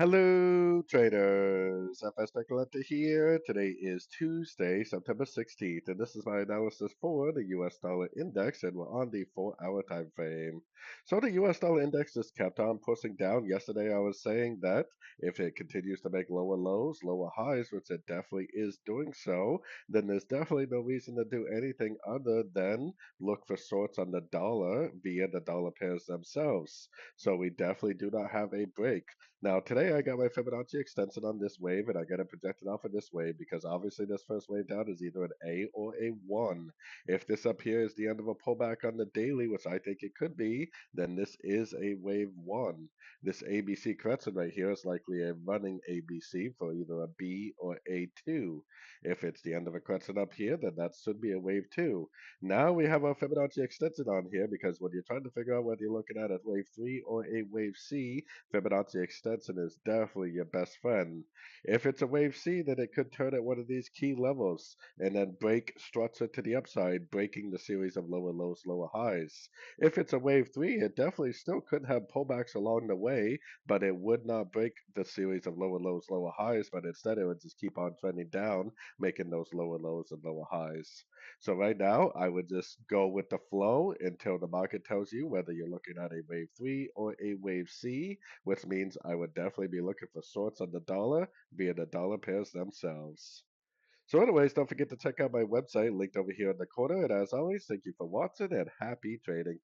Hello, traders. FX Pip Collector here. Today is Tuesday, September 16th, and this is my analysis for the US dollar index, and we're on the 4-hour time frame. So the US dollar index just kept on pushing down. Yesterday, I was saying that if it continues to make lower lows, lower highs, which it definitely is doing so, then there's definitely no reason to do anything other than look for shorts on the dollar via the dollar pairs themselves. So we definitely do not have a break. Now, today I got my Fibonacci extension on this wave, and I got it projected off of this wave because obviously this first wave down is either an A or a 1. If this up here is the end of a pullback on the daily, which I think it could be, then this is a wave 1. This ABC crescent right here is likely a running ABC for either a B or a 2. If it's the end of a crescent up here, then that should be a wave 2. Now we have our Fibonacci extension on here because when you're trying to figure out whether you're looking at a wave 3 or a wave C, Fibonacci extension is definitely your best friend. If it's a wave C, then it could turn at one of these key levels and then break structure to the upside, breaking the series of lower lows, lower highs. If it's a wave 3, it definitely still could have pullbacks along the way, but it would not break the series of lower lows, lower highs, but instead it would just keep on trending down, making those lower lows and lower highs. So right now, I would just go with the flow until the market tells you whether you're looking at a wave 3 or a wave C, which means I would definitely be looking for shorts on the dollar via the dollar pairs themselves. So anyways, don't forget to check out my website linked over here in the corner. And as always, thank you for watching and happy trading.